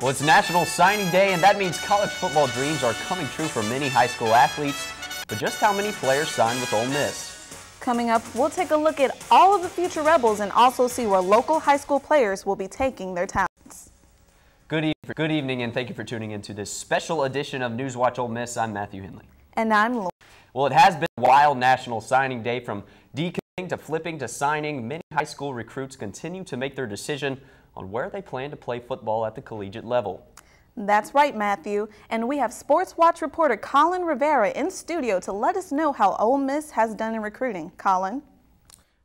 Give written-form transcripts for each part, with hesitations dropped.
Well, it's National Signing Day, and that means college football dreams are coming true for many high school athletes. But just how many players signed with Ole Miss? Coming up, we'll take a look at all of the future Rebels and also see where local high school players will be taking their talents. Good evening, and thank you for tuning into this special edition of NewsWatch Ole Miss. I'm Matthew Henley. And I'm Lauren. Well, it has been a wild National Signing Day. From decommitting to flipping to signing, many high school recruits continue to make their decision on where they plan to play football at the collegiate level. That's right, Matthew. And we have Sports Watch reporter Colin Rivera in studio to let us know how Ole Miss has done in recruiting. Colin?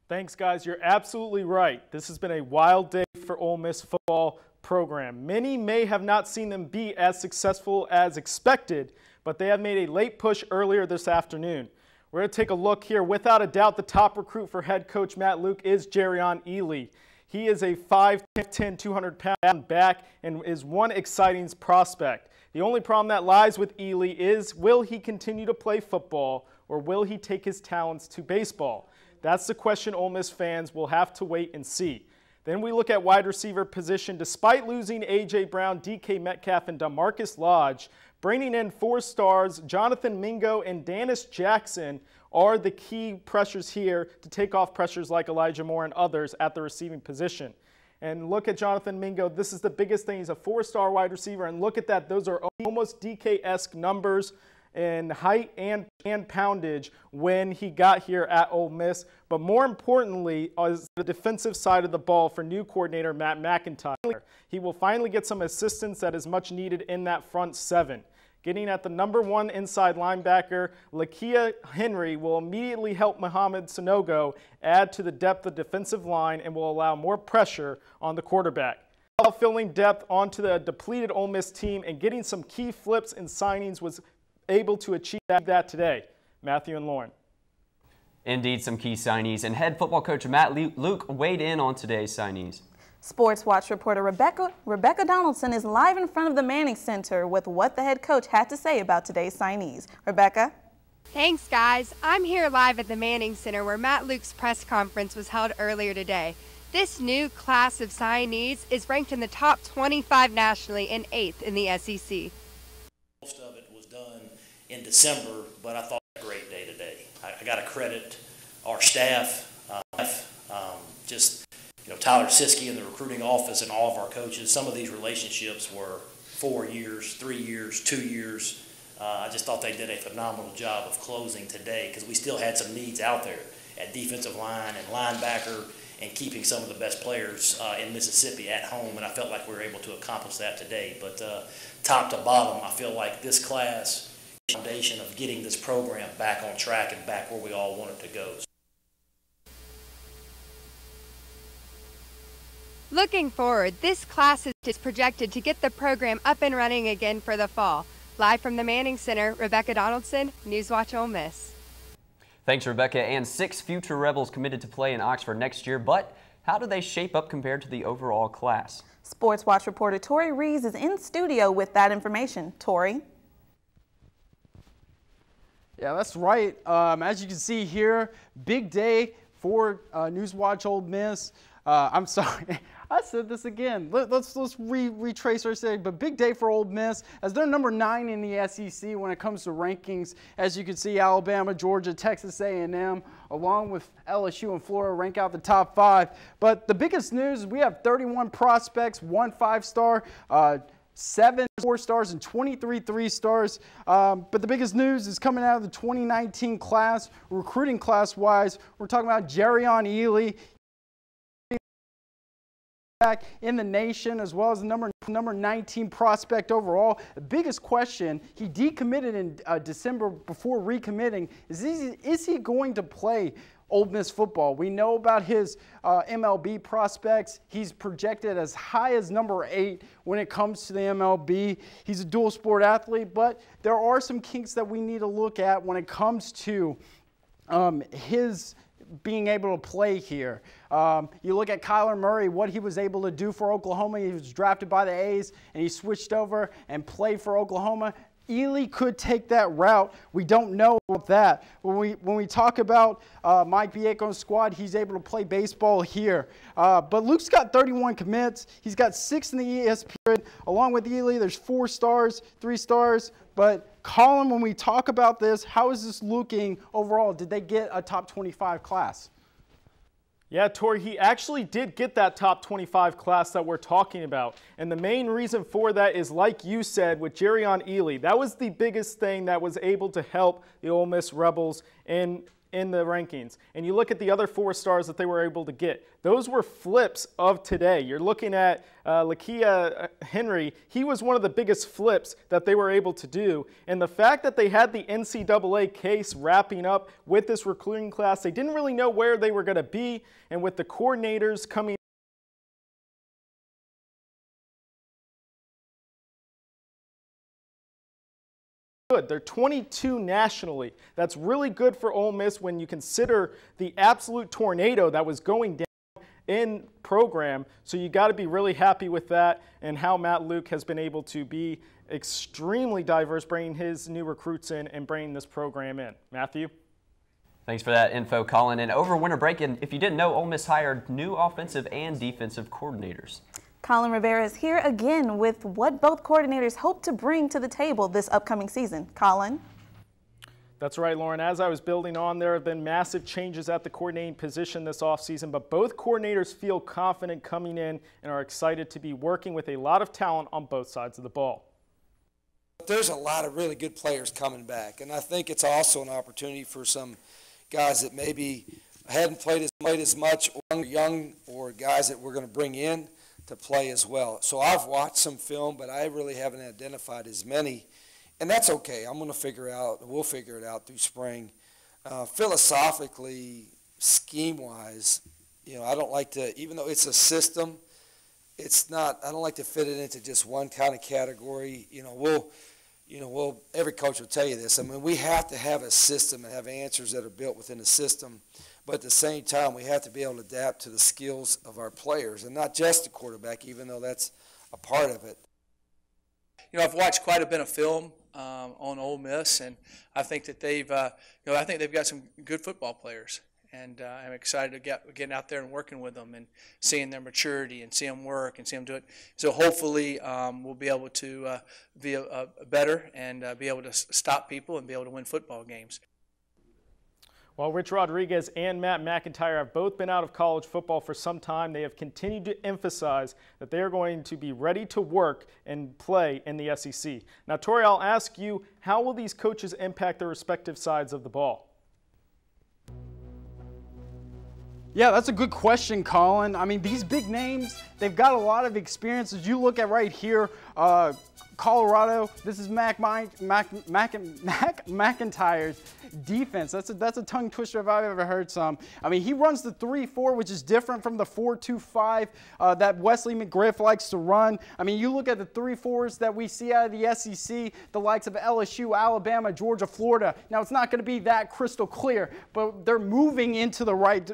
Thanks, guys. You're absolutely right. This has been a wild day for Ole Miss football program. Many may have not seen them be as successful as expected, but they have made a late push earlier this afternoon. We're going to take a look here. Without a doubt, the top recruit for head coach Matt Luke is Jerrion Ely. He is a 5'10", 200-pound back and is one exciting prospect. The only problem that lies with Ely is, will he continue to play football or will he take his talents to baseball? That's the question Ole Miss fans will have to wait and see. Then we look at wide receiver position. Despite losing A.J. Brown, D.K. Metcalf, and DeMarcus Lodge, bringing in 4 stars, Jonathan Mingo and Dennis Jackson are the key pressures here to take off pressures like Elijah Moore and others at the receiving position. And look at Jonathan Mingo. This is the biggest thing. He's a 4-star wide receiver. And look at that. Those are almost DK-esque numbers in height and poundage when he got here at Ole Miss. But more importantly is the defensive side of the ball for new coordinator Matt McIntyre. He will finally get some assistance that is much needed in that front 7. Getting at the #1 inside linebacker, Lakia Henry will immediately help Mohamed Sanogo add to the depth of the defensive line and will allow more pressure on the quarterback. Filling depth onto the depleted Ole Miss team and getting some key flips and signings was able to achieve that today. Matthew and Lauren. Indeed, some key signees, and head football coach Matt Luke weighed in on today's signees. Sports Watch reporter Rebecca Donaldson is live in front of the Manning Center with what the head coach had to say about today's signees. Rebecca? Thanks, guys. I'm here live at the Manning Center where Matt Luke's press conference was held earlier today. This new class of signees is ranked in the top 25 nationally and 8th in the SEC. Most of it was done in December, but I thought it was a great day today. I got to credit our staff, Tyler Siskey in the recruiting office and all of our coaches. Some of these relationships were 4 years, 3 years, 2 years. I just thought they did a phenomenal job of closing today because we still had some needs out there at defensive line and linebacker and keeping some of the best players in Mississippi at home, and I felt like we were able to accomplish that today. But top to bottom, I feel like this class is the foundation of getting this program back on track and back where we all want it to go. Looking forward, this class is projected to get the program up and running again for the fall. Live from the Manning Center, Rebecca Donaldson, NewsWatch Ole Miss. Thanks, Rebecca. And 6 future Rebels committed to play in Oxford next year, but how do they shape up compared to the overall class? Sports Watch reporter Tori Rees is in studio with that information. Tori? Yeah, that's right. As you can see here, big day for NewsWatch Ole Miss. I'm sorry, I said this again. Let's retrace our say, but big day for Ole Miss as they're number 9 in the SEC when it comes to rankings. As you can see, Alabama, Georgia, Texas A&M, along with LSU and Florida rank out the top 5. But the biggest news is we have 31 prospects, 1 5-star, 7 4-stars, and 23 3-stars. But the biggest news is coming out of the 2019 class, recruiting class-wise. We're talking about Jerrion Ely. Back in the nation, as well as the number 19 prospect overall. The biggest question, he decommitted in December before recommitting, is he going to play Ole Miss football? We know about his MLB prospects. He's projected as high as number 8 when it comes to the MLB. He's a dual sport athlete, but there are some kinks that we need to look at when it comes to his being able to play here. You look at Kyler Murray, what he was able to do for Oklahoma. He was drafted by the A's and he switched over and played for Oklahoma. Ely could take that route. We don't know about that. When we talk about Mike Vieco's squad, he's able to play baseball here. But Luke's got 31 commits. He's got 6 in the ESPN. Along with Ely, there's 4 stars, 3 stars. But Colin, when we talk about this, how is this looking overall? Did they get a top 25 class? Yeah, Tori, he actually did get that top 25 class that we're talking about. And the main reason for that is, like you said, with Jerrion Ely. That was the biggest thing that was able to help the Ole Miss Rebels in the rankings. And you look at the other 4 stars that they were able to get. Those were flips of today. You're looking at Lakia Henry. He was one of the biggest flips that they were able to do. And the fact that they had the NCAA case wrapping up with this recruiting class, they didn't really know where they were going to be. And with the coordinators coming good. They're 22 nationally. That's really good for Ole Miss when you consider the absolute tornado that was going down in program. So you got to be really happy with that and how Matt Luke has been able to be extremely diverse, bringing his new recruits in and bringing this program in. Matthew? Thanks for that info, Colin. And over winter break, and if you didn't know, Ole Miss hired new offensive and defensive coordinators. Colin Rivera is here again with what both coordinators hope to bring to the table this upcoming season. Colin? That's right, Lauren. As I was building on, there have been massive changes at the coordinating position this offseason, but both coordinators feel confident coming in and are excited to be working with a lot of talent on both sides of the ball. There's a lot of really good players coming back, and I think it's also an opportunity for some guys that maybe hadn't played as much, or young, or guys that we're going to bring in to play as well. So I've watched some film, but I really haven't identified as many, and that's okay. I'm going to we'll figure it out through spring. Philosophically, scheme-wise, I don't like to, even though it's a system, I don't like to fit it into just one kind of category. Every coach will tell you this. I mean, we have to have a system and have answers that are built within the system. But at the same time, we have to be able to adapt to the skills of our players and not just the quarterback, even though that's a part of it. I've watched quite a bit of film on Ole Miss, and I think that they've got some good football players. And I'm excited to getting out there and working with them and seeing their maturity and see them work and see them do it. So hopefully we'll be able to be better and be able to stop people and be able to win football games. While Rich Rodriguez and Matt McIntyre have both been out of college football for some time, they have continued to emphasize that they are going to be ready to work and play in the SEC. Now, Tori, I'll ask you, how will these coaches impact their respective sides of the ball? Yeah, that's a good question, Colin. I mean, these big names, they've got a lot of experience. As you look at right here, Colorado, this is McIntyre's defense. That's a tongue twister if I've ever heard some. I mean, he runs the 3-4, which is different from the 4-2-5 that Wesley McGriff likes to run. I mean, you look at the 3-4s that we see out of the SEC, the likes of LSU, Alabama, Georgia, Florida. Now, it's not going to be that crystal clear, but they're moving into the right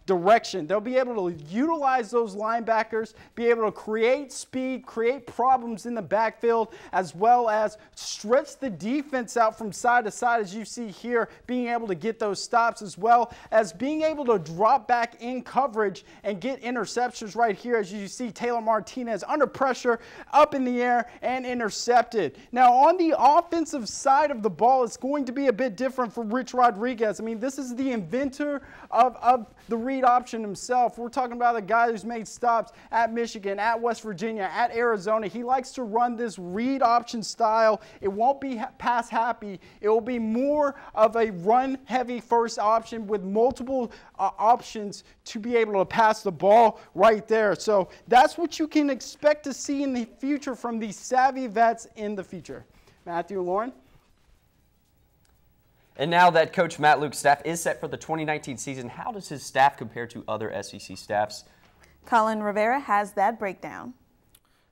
direction. They'll be able to utilize those linebackers, be able to create speed, create problems in the backfield, as well as stretch the defense out from side to side, as you see here, being able to get those stops, as well as being able to drop back in coverage and get interceptions right here, as you see Taylor Martinez under pressure, up in the air, and intercepted. Now, on the offensive side of the ball, it's going to be a bit different for Rich Rodriguez. I mean, this is the inventor of the read option himself. We're talking about a guy who's made stops at Michigan, at West Virginia, at Arizona. He likes to run this read option style. It won't be pass happy. It will be more of a run heavy first option with multiple options to be able to pass the ball right there. So that's what you can expect to see in the future from these savvy vets in the future. Matthew, Lauren? And now that Coach Matt Luke's staff is set for the 2019 season, how does his staff compare to other SEC staffs? Colin Rivera has that breakdown.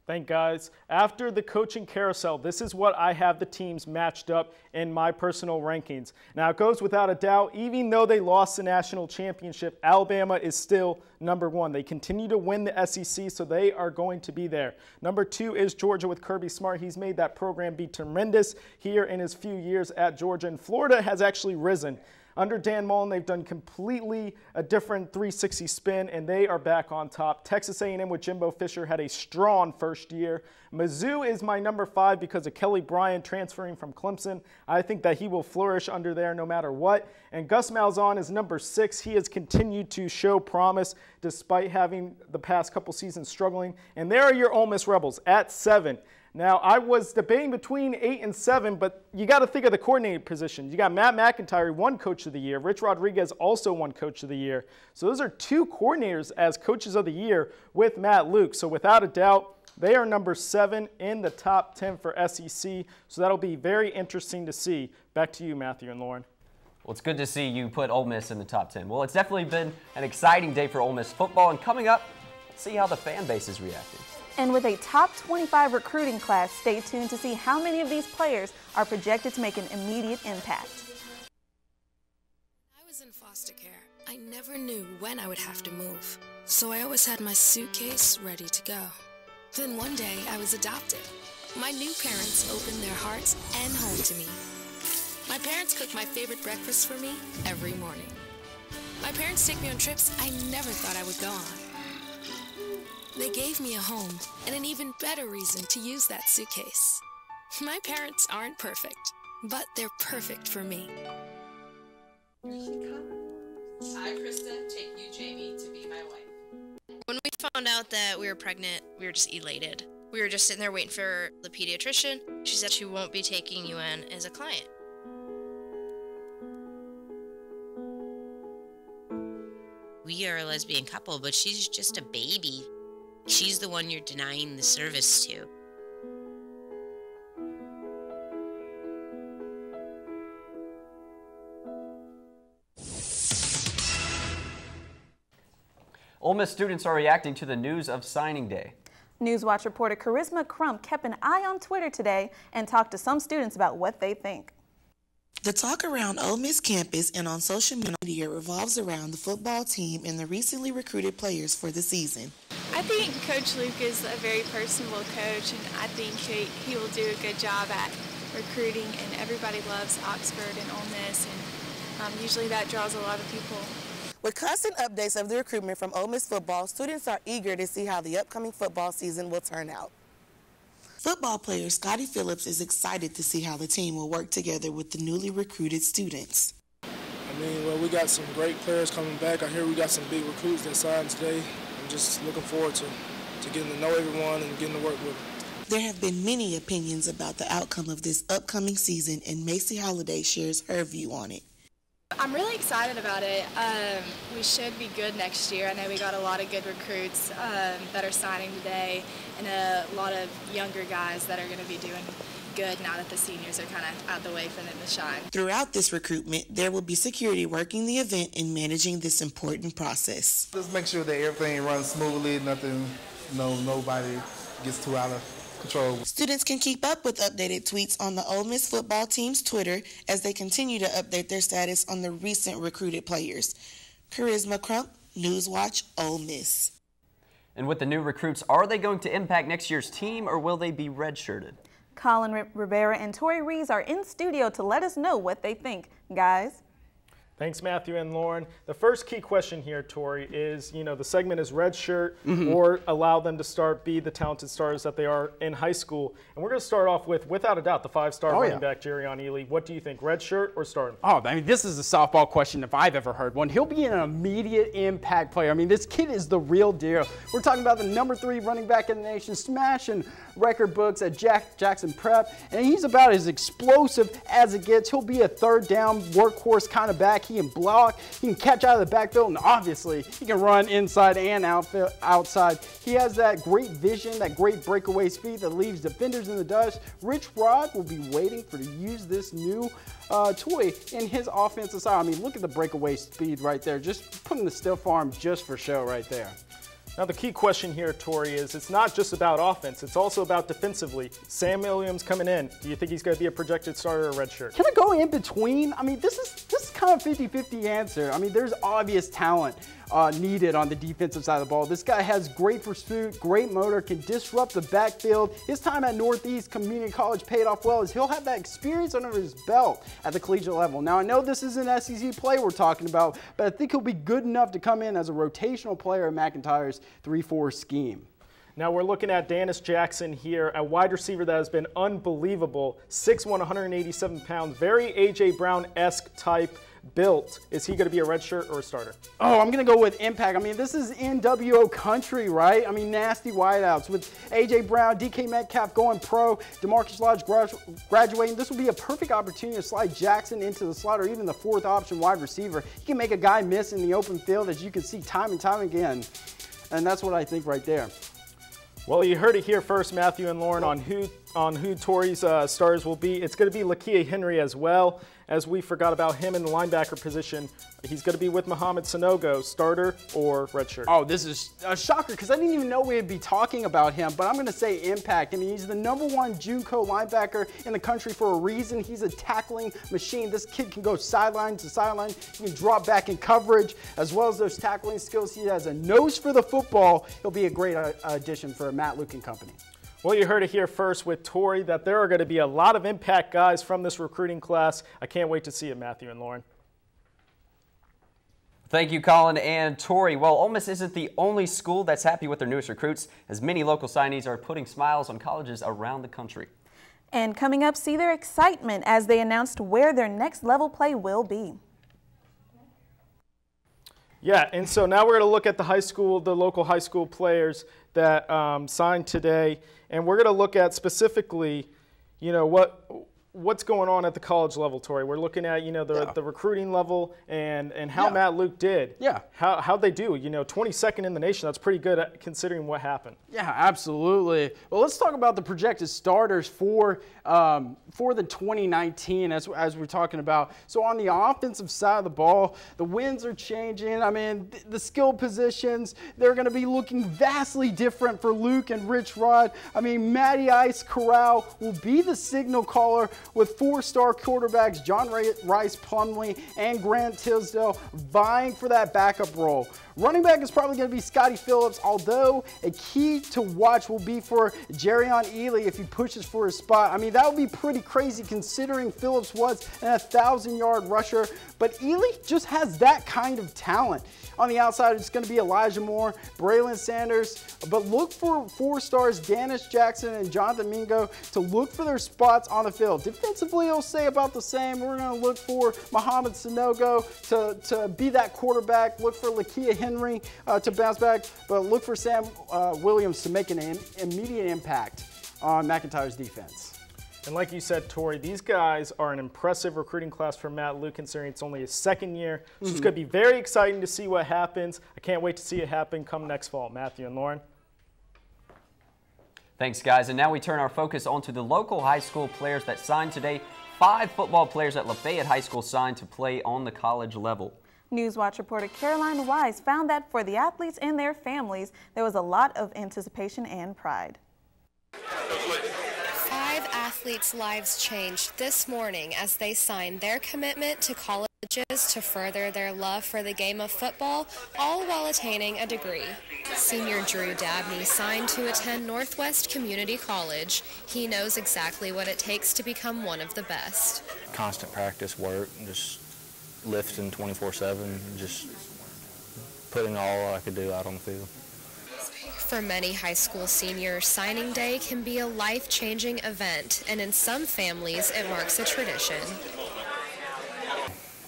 Thank guys. After the coaching carousel, this is what I have the teams matched up in my personal rankings. Now, it goes without a doubt, even though they lost the national championship, Alabama is still number 1. They continue to win the SEC, so they are going to be there. Number 2 is Georgia with Kirby Smart. He's made that program be tremendous here in his few years at Georgia, and Florida has actually risen. Under Dan Mullen, they've done completely a different 360 spin, and they are back on top. Texas A&M with Jimbo Fisher had a strong first year. Mizzou is my number 5 because of Kelly Bryant transferring from Clemson. I think that he will flourish under there no matter what. And Gus Malzahn is number 6. He has continued to show promise despite having the past couple seasons struggling. And there are your Ole Miss Rebels at 7. Now, I was debating between 8 and 7, but you got to think of the coordinator position. You got Matt McIntyre, won Coach of the Year. Rich Rodriguez also won Coach of the Year. So those are 2 coordinators as Coaches of the Year with Matt Luke. So without a doubt, they are number 7 in the top 10 for SEC. So that'll be very interesting to see. Back to you, Matthew and Lauren. Well, it's good to see you put Ole Miss in the top 10. Well, it's definitely been an exciting day for Ole Miss football. And coming up, let's see how the fan base is reacting. And with a top 25 recruiting class, stay tuned to see how many of these players are projected to make an immediate impact. I was in foster care. I never knew when I would have to move, so I always had my suitcase ready to go. Then one day, I was adopted. My new parents opened their hearts and home to me. My parents cook my favorite breakfast for me every morning. My parents take me on trips I never thought I would go on. They gave me a home and an even better reason to use that suitcase. My parents aren't perfect, but they're perfect for me. Here she comes. I, Krista, take you, Jamie, to be my wife. When we found out that we were pregnant, we were just elated. We were just sitting there waiting for the pediatrician. She said she won't be taking you in as a client. We are a lesbian couple, but she's just a baby. She's the one you're denying the service to. Ole Miss students are reacting to the news of signing day. NewsWatch reporter Charisma Crump kept an eye on Twitter today and talked to some students about what they think. The talk around Ole Miss campus and on social media revolves around the football team and the recently recruited players for the season. I think Coach Luke is a very personable coach, and I think he will do a good job at recruiting, and everybody loves Oxford and Ole Miss, and usually that draws a lot of people. With constant updates of the recruitment from Ole Miss football, students are eager to see how the upcoming football season will turn out. Football player Scotty Phillips is excited to see how the team will work together with the newly recruited students. I mean, well, we got some great players coming back. I hear we got some big recruits that signed today. I'm just looking forward to getting to know everyone and getting to work with them. There have been many opinions about the outcome of this upcoming season, and Macy Holliday shares her view on it. I'm really excited about it. We should be good next year. I know we got a lot of good recruits that are signing today, and a lot of younger guys that are going to be doing good now that the seniors are kind of out the way for them to shine. Throughout this recruitment, there will be security working the event and managing this important process. Just make sure that everything runs smoothly, nobody gets too out of control. Students can keep up with updated tweets on the Ole Miss football team's Twitter as they continue to update their status on the recent recruited players. Charisma Crump, NewsWatch Ole Miss. And with the new recruits, are they going to impact next year's team, or will they be redshirted? Colin Rivera and Tori Rees are in studio to let us know what they think. Guys? Thanks, Matthew and Lauren. The first key question here, Tori, is, the segment is redshirt or allow them to be the talented stars that they are in high school. And we're going to start off with, without a doubt, the 5-star running back, Jerrion Ely. What do you think, redshirt or start him? Oh, I mean, this is a softball question if I've ever heard one. He'll be an immediate impact player. I mean, this kid is the real deal. We're talking about the #3 running back in the nation, smashing record books at Jackson Prep, and he's about as explosive as it gets. He'll be a third down workhorse kind of back. He can block, he can catch out of the backfield, and obviously he can run inside and outside. He has that great vision, that great breakaway speed that leaves defenders in the dust. Rich Rod will be waiting to use this new toy in his offensive side. I mean, look at the breakaway speed right there. Just putting the stiff arm just for show right there. Now the key question here, Tori, is it's not just about offense, it's also about defensively. Sam Williams coming in. Do you think he's going to be a projected starter or redshirt? Can I go in between? I mean, this is kind of 50-50 answer. I mean, there's obvious talent needed on the defensive side of the ball. This guy has great pursuit, great motor, can disrupt the backfield. His time at Northeast Community College paid off well as he'll have that experience under his belt at the collegiate level. Now, I know this is an SEC play we're talking about, but I think he'll be good enough to come in as a rotational player in McIntyre's 3-4 scheme. Now we're looking at Dennis Jackson here, a wide receiver that has been unbelievable. 6'1", 187 pounds, very A.J. Brown-esque type built. Is he going to be a redshirt or a starter? Oh, I'm going to go with impact. I mean, this is NWO country, right? I mean, nasty wideouts with A.J. Brown, DK Metcalf going pro, DeMarcus Lodge graduating. This will be a perfect opportunity to slide Jackson into the slot or even the fourth option wide receiver. He can make a guy miss in the open field, as you can see time and time again. And that's what I think right there. Well, you heard it here first, Matthew and Lauren, on who Tori's starters will be. It's going to be Lakia Henry as well, as we forgot about him in the linebacker position. He's going to be with Mohamed Sanogo, starter or redshirt. Oh, this is a shocker because I didn't even know we'd be talking about him, but I'm going to say impact. I mean, he's the #1 JUCO linebacker in the country for a reason. He's a tackling machine. This kid can go sideline to sideline. He can drop back in coverage, as well as those tackling skills. He has a nose for the football. He'll be a great addition for Matt Luke and company. Well, you heard it here first with Tori that there are going to be a lot of impact guys from this recruiting class. I can't wait to see it, Matthew and Lauren. Thank you, Colin and Tori. Well, Ole Miss isn't the only school that's happy with their newest recruits, as many local signees are putting smiles on colleges around the country. And coming up, see their excitement as they announced where their next level play will be. Yeah, and so now we're going to look at the local high school players that signed today, and we're going to look at specifically, you know, what's going on at the college level, Tori. We're looking at, you know, the recruiting level and how Matt Luke did. Yeah. How'd they do? You know, 22nd in the nation. That's pretty good considering what happened. Yeah, absolutely. Well, let's talk about the projected starters for the 2019 as we're talking about. So on the offensive side of the ball, the winds are changing. I mean, the skill positions, they're going to be looking vastly different for Luke and Rich Rod. I mean, Matty Ice Corral will be the signal caller with 4-star quarterbacks John Rice Plumlee and Grant Tisdale vying for that backup role. Running back is probably going to be Scotty Phillips, although a key to watch will be for Jerrion Ely if he pushes for his spot. I mean, that would be pretty crazy considering Phillips was an 1,000-yard rusher, but Ely just has that kind of talent. On the outside, it's going to be Elijah Moore, Braylon Sanders, but look for 4-stars Dennis Jackson and Jonathan Mingo to look for their spots on the field. Defensively, it'll say about the same. We're going to look for Mohamed Sanogo to be that quarterback. Look for Lakia Henry to bounce back, but look for Sam Williams to make an immediate impact on McIntyre's defense. And like you said, Tori, these guys are an impressive recruiting class for Matt Luke, considering it's only his second year. So it's going to be very exciting to see what happens. I can't wait to see it happen come next fall. Matthew and Lauren. Thanks, guys. And now we turn our focus onto the local high school players that signed today. 5 football players at Lafayette High School signed to play on the college level. NewsWatch reporter Caroline Wise found that for the athletes and their families, there was a lot of anticipation and pride. 5 athletes' lives changed this morning as they signed their commitment to colleges to further their love for the game of football, all while attaining a degree. Senior Drew Dabney signed to attend Northwest Community College. He knows exactly what it takes to become one of the best. Constant practice, work, just lifting 24/7, just putting all I could do out on the field. For many high school seniors, signing day can be a life-changing event, and in some families, it marks a tradition.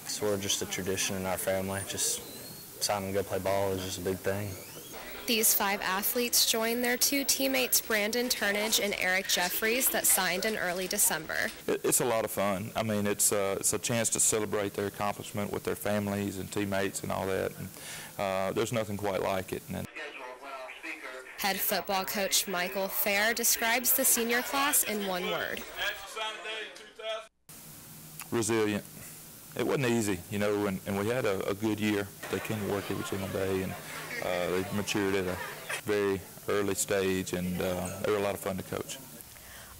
It's sort of just a tradition in our family. Just signing to go play ball is just a big thing. These 5 athletes joined their 2 teammates, Brandon Turnage and Eric Jeffries, that signed in early December. It's a lot of fun. I mean, it's a chance to celebrate their accomplishment with their families and teammates and all that. And, there's nothing quite like it. Head football coach Michael Fair describes the senior class in one word. Resilient. It wasn't easy, you know, and we had a good year. They came to work every single day, and they matured at Very early stage, and they were a lot of fun to coach.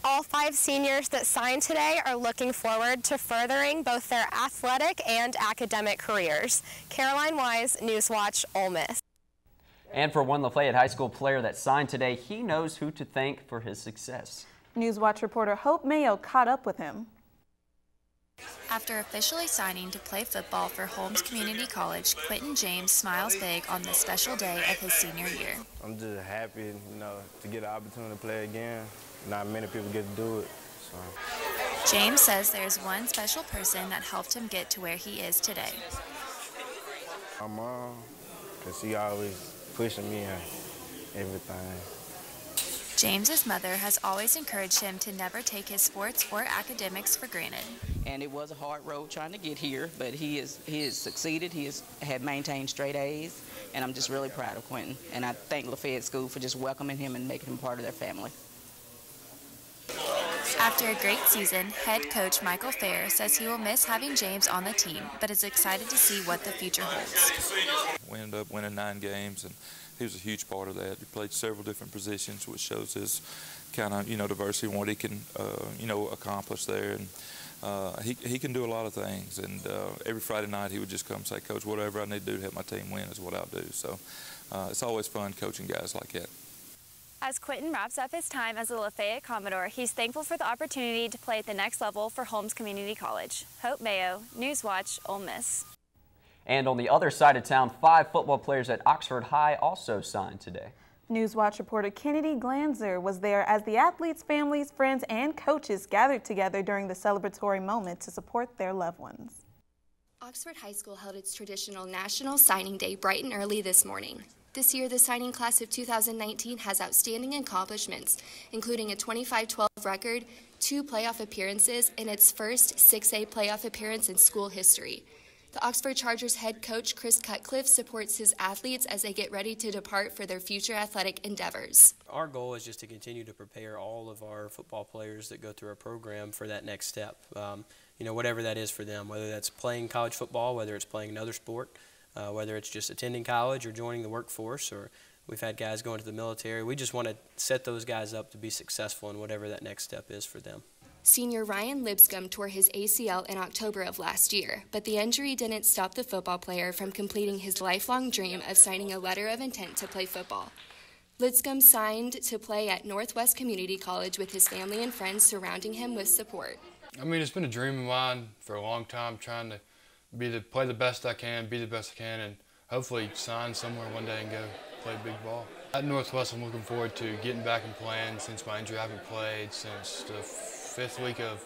All 5 seniors that signed today are looking forward to furthering both their athletic and academic careers. Caroline Wise, NewsWatch Ole Miss. And for one Lafayette High School player that signed today, he knows who to thank for his success. NewsWatch reporter Hope Mayo caught up with him. After officially signing to play football for Holmes Community College, Quentin James smiles big on this special day of his senior year. I'm just happy, to get an opportunity to play again. Not many people get to do it. So. James says there's one special person that helped him get to where he is today. My mom, because she always pushing me and everything. James's mother has always encouraged him to never take his sports or academics for granted. And it was a hard road trying to get here, but he has succeeded. He had maintained straight A's, and I'm just really proud of Quentin. And I thank Lafayette School for just welcoming him and making him part of their family. After a great season, head coach Michael Fair says he will miss having James on the team, but is excited to see what the future holds. We ended up winning 9 games, and he was a huge part of that. He played several different positions, which shows his kind of, diversity and what he can, accomplish there. And he can do a lot of things. And every Friday night he would just come and say, Coach, whatever I need to do to help my team win is what I'll do. So it's always fun coaching guys like that. As Quentin wraps up his time as a Lafayette Commodore, he's thankful for the opportunity to play at the next level for Holmes Community College. Hope Mayo, NewsWatch Ole Miss. And on the other side of town, 5 football players at Oxford High also signed today. NewsWatch reporter Kennedy Glanzer was there as the athletes, families, friends, and coaches gathered together during the celebratory moment to support their loved ones. Oxford High School held its traditional National Signing Day bright and early this morning. This year, the signing class of 2019 has outstanding accomplishments, including a 25-12 record, 2 playoff appearances, and its first 6A playoff appearance in school history. The Oxford Chargers head coach Chris Cutcliffe supports his athletes as they get ready to depart for their future athletic endeavors. Our goal is just to continue to prepare all of our football players that go through our program for that next step. Whatever that is for them, whether that's playing college football, whether it's playing another sport, whether it's just attending college or joining the workforce, or we've had guys going to the military. We just want to set those guys up to be successful in whatever that next step is for them. Senior Ryan Lipscomb tore his ACL in October of last year, but the injury didn't stop the football player from completing his lifelong dream of signing a letter of intent to play football. Lipscomb signed to play at Northwest Community College with his family and friends surrounding him with support. It's been a dream of mine for a long time, trying to play the best I can, be the best I can, and hopefully sign somewhere one day and go play big ball. At Northwest, I'm looking forward to getting back and playing. Since my injury, I haven't played since the 5th week of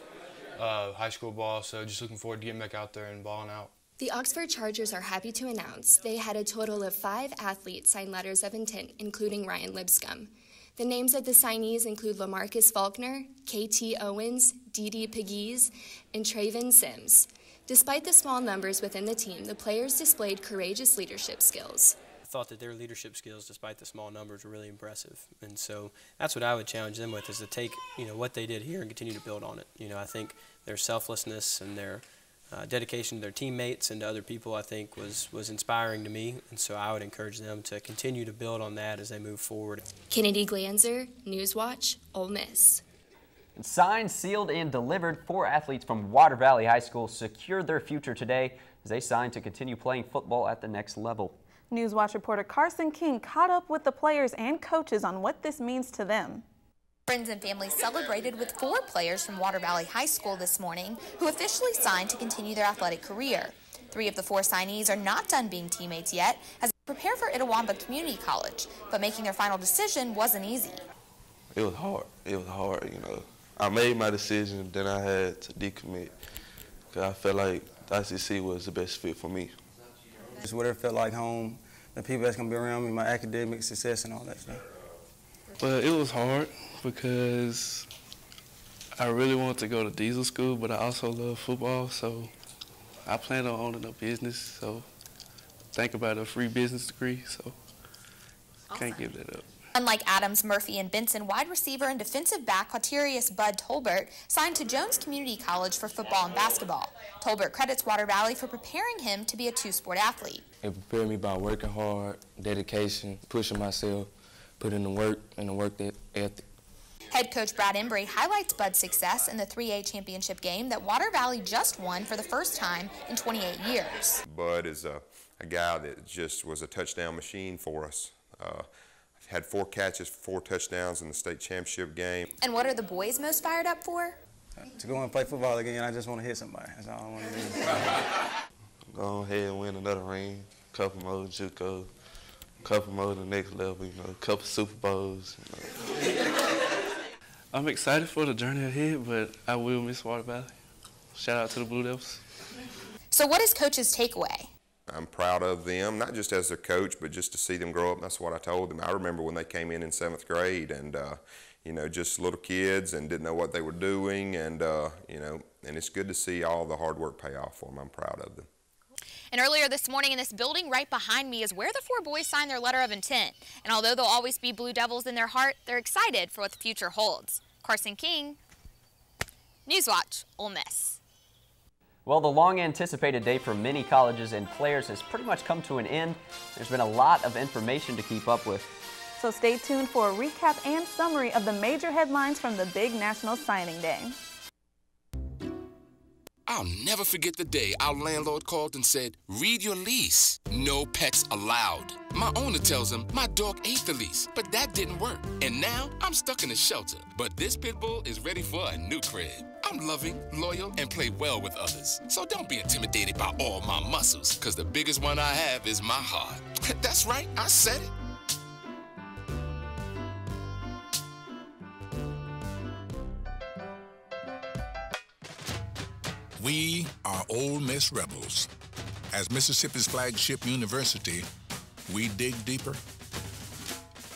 high school ball, so just looking forward to getting back out there and balling out. The Oxford Chargers are happy to announce they had a total of 5 athletes sign letters of intent, including Ryan Lipscomb. The names of the signees include LaMarcus Faulkner, KT Owens, Dee Pegues, and Traven Sims. Despite the small numbers within the team, the players displayed courageous leadership skills. I thought that their leadership skills, despite the small numbers, were really impressive. And so that's what I would challenge them with, is to take what they did here and continue to build on it. I think their selflessness and their dedication to their teammates and to other people, I think, was inspiring to me. And so I would encourage them to continue to build on that as they move forward. Kennedy Glanzer, NewsWatch Ole Miss. Signed, sealed, and delivered, 4 athletes from Water Valley High School secured their future today as they signed to continue playing football at the next level. NewsWatch reporter Carson King caught up with the players and coaches on what this means to them. Friends and family celebrated with 4 players from Water Valley High School this morning who officially signed to continue their athletic career. 3 of the 4 signees are not done being teammates yet as they prepare for Itawamba Community College, but making their final decision wasn't easy. It was hard. I made my decision, then I had to decommit because I felt like the ICC was the best fit for me. It's what it felt like home, the people that's going to be around me, my academic success and all that stuff. Well, it was hard because I really wanted to go to diesel school, but I also love football, so I plan on owning a business, so think about a free business degree, so can't give that up. Unlike Adams, Murphy, and Benson, wide receiver and defensive back Quatirius Bud Tolbert signed to Jones Community College for football and basketball. Tolbert credits Water Valley for preparing him to be a 2-sport athlete. It prepared me by working hard, dedication, pushing myself, put in the work and the work ethic. Head coach Brad Embry highlights Bud's success in the 3A championship game that Water Valley just won for the first time in 28 years. Bud is a guy that just was a touchdown machine for us. Had 4 catches, 4 touchdowns in the state championship game. And what are the boys most fired up for? To go and play football again, I just want to hit somebody. That's all I want to do. Go ahead and win another ring, couple more JUCO, couple more to the next level, couple Super Bowls. I'm excited for the journey ahead, but I will miss Water Valley. Shout out to the Blue Devils. So what is Coach's takeaway? I'm proud of them, not just as their coach, but just to see them grow up. That's what I told them. I remember when they came in 7th grade and, just little kids and didn't know what they were doing. And, and it's good to see all the hard work pay off for them. I'm proud of them. And earlier this morning in this building right behind me is where the 4 boys signed their letter of intent. And although they'll always be Blue Devils in their heart, they're excited for what the future holds. Carson King, NewsWatch Ole Miss. Well, the long-anticipated day for many colleges and players has pretty much come to an end. There's been a lot of information to keep up with. So stay tuned for a recap and summary of the major headlines from the big National Signing Day. I'll never forget the day our landlord called and said, "Read your lease. No pets allowed." My owner tells him my dog ate the lease, but that didn't work. And now I'm stuck in a shelter. But this pit bull is ready for a new crib. I'm loving, loyal, and play well with others. So don't be intimidated by all my muscles, because the biggest one I have is my heart. That's right, I said it. We are Ole Miss Rebels. As Mississippi's flagship university, we dig deeper,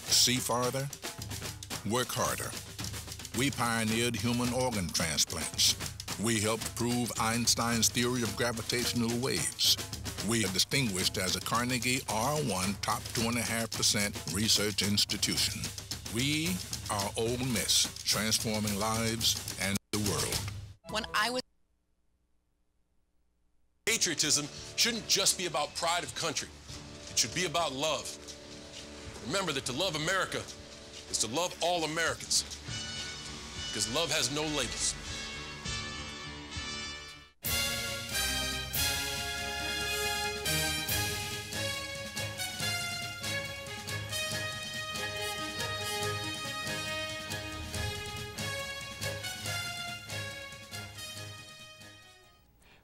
see farther, work harder. We pioneered human organ transplants. We helped prove Einstein's theory of gravitational waves. We are distinguished as a Carnegie R1 top 2.5% research institution. We are Ole Miss, transforming lives and the world. When I was Patriotism shouldn't just be about pride of country. It should be about love. Remember that to love America is to love all Americans, because love has no labels.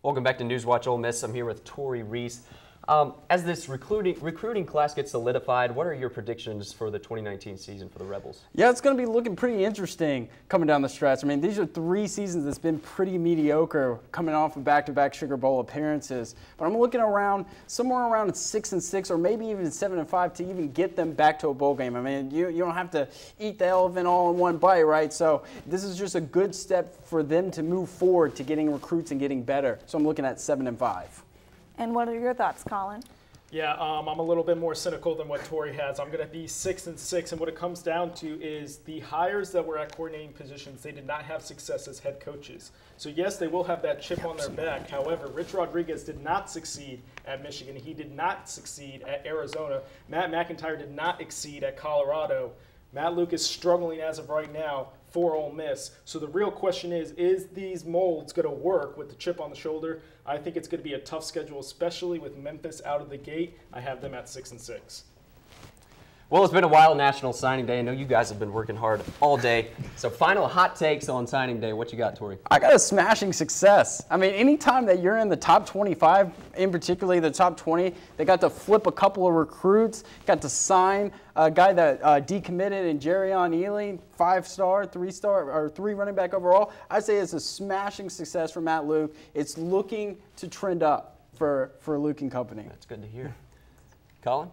Welcome back to NewsWatch Ole Miss. I'm here with Tori Reese. As this recruiting class gets solidified, what are your predictions for the 2019 season for the Rebels? Yeah, it's going to be looking pretty interesting coming down the stretch. I mean, these are 3 seasons that's been pretty mediocre coming off of back-to-back Sugar Bowl appearances. But I'm looking around somewhere around 6-6 or maybe even 7-5 to even get them back to a bowl game. I mean, you don't have to eat the elephant all in one bite, right? So this is just a good step for them to move forward to getting recruits and getting better. So I'm looking at 7-5. And what are your thoughts, Colin? Yeah, I'm a little bit more cynical than what Tori has. I'm going to be 6-6, and what it comes down to is the hires that were at coordinating positions, they did not have success as head coaches. So yes, they will have that chip on their back. However, Rich Rodriguez did not succeed at Michigan. He did not succeed at Arizona. Matt McIntyre did not exceed at Colorado. Matt Luke is struggling as of right now for Ole Miss. So the real question is these molds going to work with the chip on the shoulder? I think it's going to be a tough schedule, especially with Memphis out of the gate. I have them at 6-6. Well, it's been a wild National Signing Day. I know you guys have been working hard all day. So final hot takes on signing day. What you got, Tori? I got a smashing success. I mean, anytime that you're in the top 25, in particular the top 20, they got to flip a couple of recruits, got to sign a guy that decommitted in Jerrion Ely, 5-star, 3-star, or 3 running back overall. I'd say it's a smashing success for Matt Luke. It's looking to trend up for Luke and company. That's good to hear. Colin?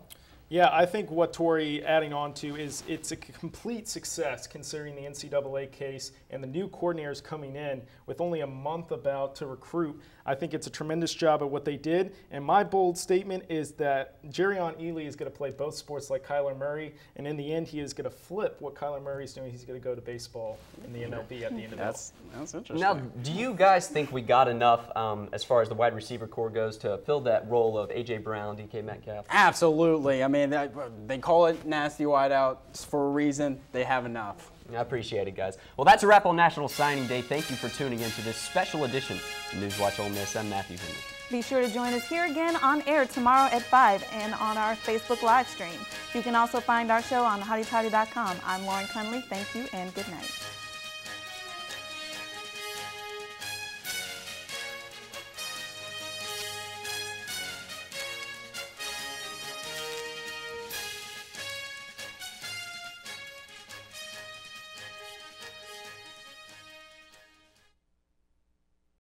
Yeah, I think what Tori adding on to is it's a complete success considering the NCAA case and the new coordinators coming in with only a month about to recruit. I think it's a tremendous job at what they did. And my bold statement is that Jerrion Ely is going to play both sports like Kyler Murray. And in the end, he is going to flip what Kyler Murray is doing. He's going to go to baseball in the MLB at the end of it. That's interesting. Now, do you guys think we got enough as far as the wide receiver core goes to fill that role of A.J. Brown, DK Metcalf? Absolutely. I mean, mean, they call it nasty wideouts for a reason. They have enough. I appreciate it, guys. Well, that's a wrap on National Signing Day. Thank you for tuning in to this special edition of NewsWatch Ole Miss. I'm Matthew Henry. Be sure to join us here again on air tomorrow at 5 and on our Facebook live stream. You can also find our show on hottytoddy.com. I'm Lauren Cunley. Thank you and good night.